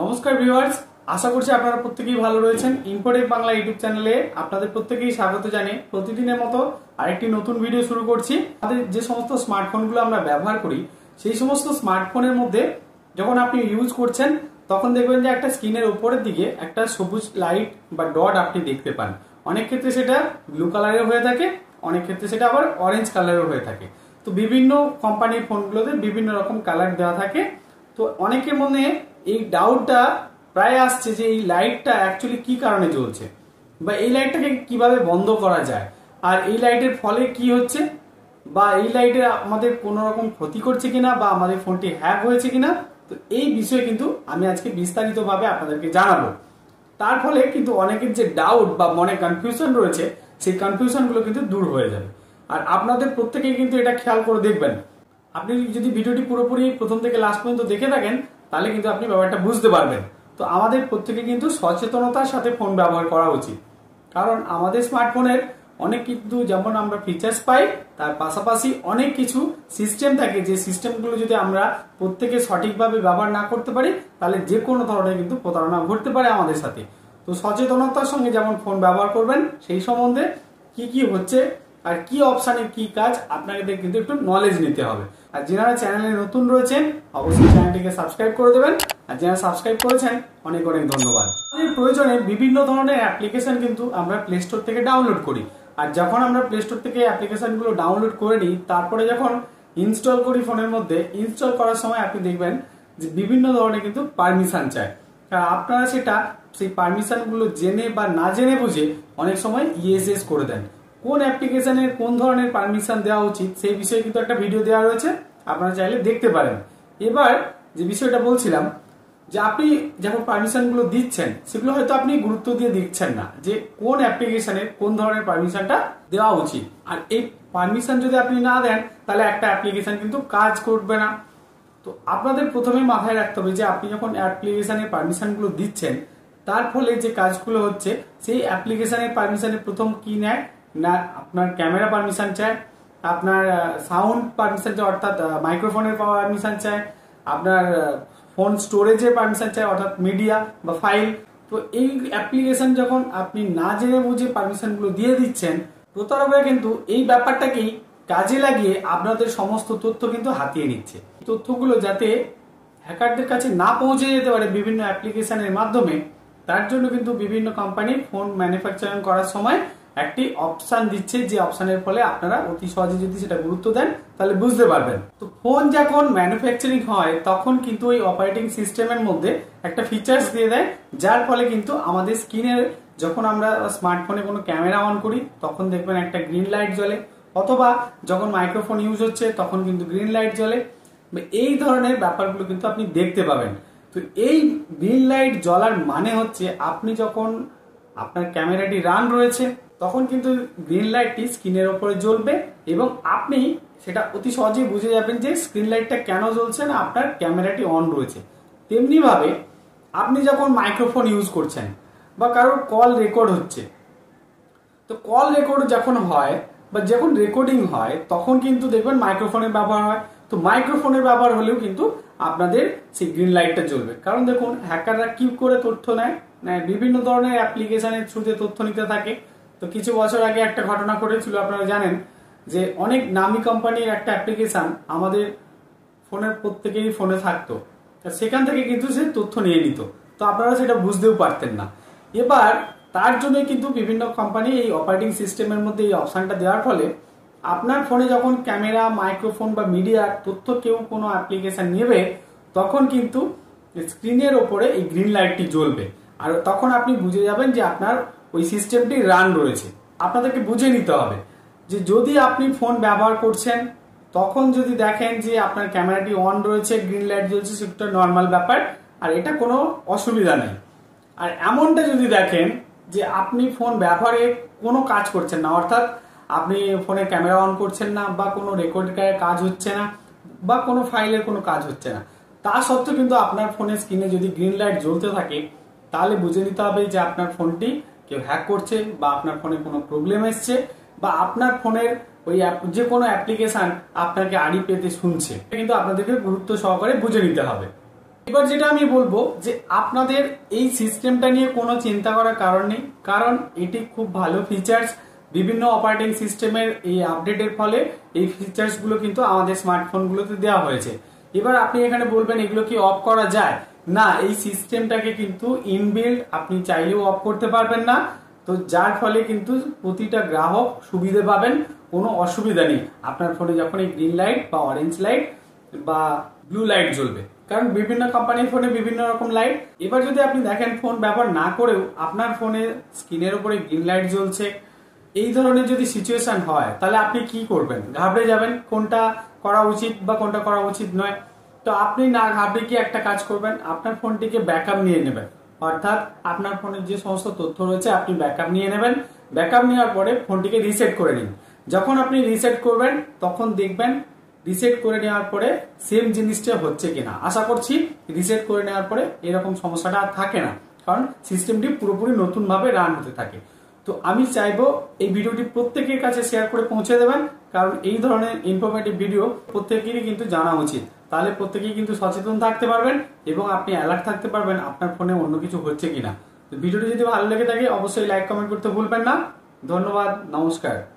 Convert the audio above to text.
নমস্কার ভিউয়ার্স, আশা করছি আপনারা প্রত্যেকেই ভালো রয়েছেন। ইনফোটেক বাংলা ইউটিউব চ্যানেলে আপনাদের প্রত্যেকেই স্বাগত জানিয়ে প্রতিদিনের মতো আরেকটি নতুন ভিডিও শুরু করছি। আমাদের যে সমস্ত স্মার্টফোনগুলো আমরা ব্যবহার করি সেই সমস্ত স্মার্টফোনের মধ্যে যখন আপনি ইউজ করছেন তখন দেখবেন যে একটা স্ক্রিনের উপরের দিকে একটা সবুজ লাইট বা ডট আপনি দেখতে পান। অনেক ক্ষেত্রে সেটা ব্লু কালারের হয়ে থাকে, অনেক ক্ষেত্রে সেটা আবার অরেঞ্জ কালারের হয়ে থাকে। তো বিভিন্ন কোম্পানির ফোনগুলোতে বিভিন্ন রকম কালার দেওয়া থাকে। তো অনেকের মনে এই ডাউটটা প্রায় আসছে যে এই লাইটটা অ্যাকচুয়ালি কি কারণে জ্বলছে বা এই লাইটটাকে কিভাবে বন্ধ করা যায়, আর এই লাইটের ফলে কি হচ্ছে, বা এই লাইটে আমাদের কোনো রকম ক্ষতি করছে কিনা বা আমাদের ফোনটি হ্যাক হয়েছে কিনা। তো এই বিষয়ে কিন্তু আমি আজকে বিস্তারিতভাবে আপনাদেরকে জানাবো। তার ফলে কিন্তু অনেকের যে ডাউট বা মনে কনফিউশন রয়েছে সেই কনফিউশনগুলো কিন্তু দূর হয়ে যাবে। আর আপনাদের প্রত্যেকেই কিন্তু এটা খেয়াল করে দেখবেন। আপনি যদি ভিডিওটি পুরোপুরি প্রথম থেকে লাস্ট পর্যন্ত দেখে থাকেন তাহলে কিন্তু আপনি ব্যাপারটা বুঝতে পারবেন। তো আমাদের প্রত্যেকে কিন্তু সচেতনতার সাথে ফোন ব্যবহার করা উচিত, কারণ আমাদের স্মার্টফোনের অনেক কিন্তু যেমন আমরা ফিচার্স পাই তার পাশাপাশি অনেক কিছু সিস্টেম থাকে, যে সিস্টেমগুলো যদি আমরা প্রত্যেকে সঠিকভাবে ব্যবহার না করতে পারি তাহলে যে কোনো ধরনের কিন্তু প্রতারণা ঘটতে পারে আমাদের সাথে। তো সচেতনতার সঙ্গে যেমন ফোন ব্যবহার করবেন সেই সম্বন্ধে কি কি হচ্ছে আর কি অপশানে কি কাজ আপনাদের কিন্তু একটু নলেজ নিতে হবে। আর যারা চ্যানেলে নতুন রয়েছেন অবশ্যই চ্যানেলটিকে সাবস্ক্রাইব করে দেবেন, আর যারা সাবস্ক্রাইব করেছেন অনেক অনেক ধন্যবাদ। আমাদের প্রয়োজনে বিভিন্ন ধরনের অ্যাপ্লিকেশন কিন্তু আমরা প্লে স্টোর থেকে ডাউনলোড করি, আর যখন আমরা প্লে স্টোর থেকে অ্যাপ্লিকেশনগুলো ডাউনলোড করে নিই তারপরে যখন ইনস্টল করি ফোনের মধ্যে, ইনস্টল করার সময় আপনি দেখবেন যে বিভিন্ন ধরনের কিন্তু পারমিশন চায়। আর আপনারা সেটা সেই পারমিশনগুলো জেনে বা না জেনে বুঝে অনেক সময় ইএস করে দেন। কোন অ্যাপ্লিকেশনের কোন ধরনের পারমিশন দেওয়া উচিত সেই বিষয়ে কিন্তু একটা ভিডিও দেওয়া রয়েছে, আপনারা চাইলে দেখতে পারেন। এবার যে বিষয়টা বলছিলাম যে আপনি যখন পারমিশনগুলো দিচ্ছেন সেগুলো হয়তো আপনি গুরুত্ব দিয়ে দিচ্ছেন না যে কোন অ্যাপ্লিকেশনের কোন ধরনের পারমিশনটা দেওয়া উচিত। আর এই পারমিশন যদি আপনি না দেন তাহলে একটা অ্যাপ্লিকেশন কিন্তু কাজ করবে না। তো আপনাদের প্রথমে মাথায় রাখতে হবে যে আপনি যখন অ্যাপ্লিকেশনের পারমিশনগুলো দিচ্ছেন তার ফলে যে কাজগুলো হচ্ছে সেই অ্যাপ্লিকেশনের পারমিশনের প্রথম কি নেয় না, আপনার ক্যামেরা পারমিশন চায়, আপনার সাউন্ড পারমিশন চায় অর্থাৎ মাইক্রোফোনের পারমিশন চায়, আপনার ফোন স্টোরেজের পারমিশন চায় অর্থাৎ মিডিয়া বা ফাইল। তো এই অ্যাপ্লিকেশন যখন আপনি না জেনে বুঝে পারমিশনগুলো দিয়ে দিচ্ছেন, প্রতারকরা কিন্তু এই ব্যাপারটাকেই কাজে লাগিয়ে আপনাদের সমস্ত তথ্য কিন্তু হাতিয়ে নিচ্ছে। তথ্যগুলো যাতে হ্যাকারদের কাছে না পৌঁছে যেতে পারে বিভিন্ন অ্যাপ্লিকেশনের মাধ্যমে, তার জন্য কিন্তু বিভিন্ন কোম্পানি ফোন ম্যানুফ্যাকচারিং করার সময় একটি অপশন দিচ্ছে, যে অপশনের ফলে আপনারা অতি সহজে যদি সেটা গুরুত্ব দেন তাহলে বুঝতে পারবেন। তো ফোন যখন ম্যানুফ্যাকচারিং হয় তখন কিন্তু ওই অপারেটিং সিস্টেমের মধ্যে একটা ফিচার্স দিয়ে দেয়, যার ফলে কিন্তু আমাদের স্ক্রিনের যখন আমরা স্মার্টফোনে কোনো ক্যামেরা অন করি তখন দেখবেন একটা গ্রিন লাইট জ্বলে, অথবা যখন মাইক্রোফোন ইউজ হচ্ছে তখন কিন্তু গ্রিন লাইট জ্বলে। এই ধরনের ব্যাপারগুলো কিন্তু আপনি দেখতে পাবেন। তো এই গ্রিন লাইট জ্বলার মানে হচ্ছে আপনি যখন আপনার ক্যামেরাটি রান রয়েছে তখন কিন্তু গ্রিন লাইটটি স্ক্রিনের ওপরে জ্বলবে এবং আপনি সেটা অতি সহজেই বুঝে যাবেন যে স্ক্রিন লাইটটা কেন জ্বলছে না, আপনার ক্যামেরাটি অন রয়েছে। তেমনি ভাবে আপনি যখন মাইক্রোফোন ইউজ করছেন বা কারোর কল রেকর্ড হচ্ছে, তো কল রেকর্ড যখন হয় বা যখন রেকর্ডিং হয় তখন কিন্তু দেখবেন মাইক্রোফোনের ব্যবহার হয়। তো মাইক্রোফোনের ব্যবহার হলেও কিন্তু আপনাদের সেই গ্রিন লাইটটা জ্বলবে, কারণ দেখুন হ্যাকাররা কি করে তথ্য নেয়, বিভিন্ন ধরনের অ্যাপ্লিকেশনের থ্রুতে তথ্য নিতে থাকে। তো কিছু বছর আগে একটা ঘটনা ঘটেছিল, আপনারা জানেন যে অনেক নামি কোম্পানির একটা অ্যাপ্লিকেশন আমাদের ফোনের প্রত্যেকেরই ফোনে থাকতো, সেখান থেকে কিন্তু সে তথ্য নিয়ে নিত। তো আপনারা সেটা বুঝতেও পারতেন না। এবার তার জন্য কিন্তু বিভিন্ন কোম্পানি এই অপারেটিং সিস্টেমের মধ্যে এই অপশনটা দেওয়ার ফলে আপনার ফোনে যখন ক্যামেরা, মাইক্রোফোন বা মিডিয়ার তথ্য কেউ কোনো অ্যাপ্লিকেশন নেবে তখন কিন্তু স্ক্রিনের ওপরে এই গ্রিন লাইটটি জ্বলবে, আর তখন আপনি বুঝে যাবেন যে আপনার ওই সিস্টেমটি রান রয়েছে। আপনাদেরকে বুঝে নিতে হবে যে যদি আপনি ফোন ব্যবহার করছেন তখন যদি দেখেন যে আপনার ক্যামেরাটি অন রয়েছে, গ্রিন লাইট জ্বলছে, সেটা নর্মাল ব্যাপার আর এটা কোনো অসুবিধা নেই। আর এমনটা যদি দেখেন যে আপনি ফোন ব্যবহারে কোনো কাজ করছেন না, অর্থাৎ আপনি ফোনে ক্যামেরা অন করছেন না বা কোনো রেকর্ডের কাজ হচ্ছে না বা কোনো ফাইলের কোনো কাজ হচ্ছে না, তা সত্ত্বেও কিন্তু আপনার ফোনের স্ক্রিনে যদি গ্রিন লাইট জ্বলতে থাকে তাহলে বুঝে নিতে হবে যে আপনার ফোনটি কেউ হ্যাক করছে বা আপনার ফোনে কোনো প্রবলেম এসছে বা আপনার ফোনের ওই যে কোনো অ্যাপ্লিকেশন আপনাকে আড়ি পেতে শুনছে। কিন্তু আপনাদেরকে গুরুত্ব সহকারে বুঝে নিতে হবে। এবার যেটা আমি বলবো যে আপনাদের এই সিস্টেমটা নিয়ে কোনো চিন্তা করার কারণ নেই, কারণ এটি খুব ভালো ফিচার্স। বিভিন্ন অপারেটিং সিস্টেমের এই আপডেটের ফলে এই ফিচার্স গুলো কিন্তু আমাদের স্মার্টফোনগুলোতে দেওয়া হয়েছে। এবার আপনি এখানে বলবেন এগুলো কি অফ করা যায়? না, এই সিস্টেমটাকে কিন্তু ইনবিল্ড, আপনি চাইলেও অফ করতে পারবেন না। তো যার ফলে কিন্তু প্রতিটা গ্রাহক সুবিধে পাবেন, কোনো অসুবিধা নেই। আপনার ফোনে যখন এই গ্রিন লাইট বা অরেঞ্জ লাইট বা ব্লু লাইট জ্বলবে, কারণ বিভিন্ন কোম্পানির ফোনে বিভিন্ন রকম লাইট। এবার যদি আপনি দেখেন ফোন ব্যবহার না করেও আপনার ফোনে স্ক্রিনের উপরে গ্রিন লাইট জ্বলছে, এই ধরনের যদি সিচুয়েশন হয় তাহলে আপনি কি করবেন? ঘাবড়ে যাবেন কোনটা করা উচিত বা কোনটা করা উচিত নয়। তো আপনি না ঘাবড়ে কি একটা কাজ করবেন, আপনার ফোনটিকে ব্যাকআপ নিয়ে নেবেন। অর্থাৎ আপনার ফোনের যে সমস্ত তথ্য রয়েছে আপনি ব্যাকআপ নিয়ে নেবেন। ব্যাকআপ নেওয়ার পরে ফোনটিকে রিসেট করে নিন। যখন আপনি রিসেট করবেন তখন দেখবেন রিসেট করে নেওয়ার পরে সেম জিনিসটা হচ্ছে কিনা। আশা করছি রিসেট করে নেওয়ার পরে এরকম সমস্যাটা আর থাকে না, কারণ সিস্টেমটি পুরোপুরি নতুন ভাবে রান হতে থাকে। তো আমি চাইবো এই ভিডিওটি প্রত্যেকের কাছে শেয়ার করে পৌঁছে দেবেন, কারণ এই ধরনের ইনফরমেটিভ ভিডিও প্রত্যেকেরই কিন্তু জানা উচিত। তাহলে প্রত্যেকেই কিন্তু সচেতন থাকতে পারবেন এবং আপনি অ্যালার্ট থাকতে পারবেন আপনার ফোনে অন্য কিছু হচ্ছে কিনা। তো ভিডিওটি যদি ভালো লেগে থাকে অবশ্যই লাইক কমেন্ট করতে ভুলবেন না। ধন্যবাদ, নমস্কার।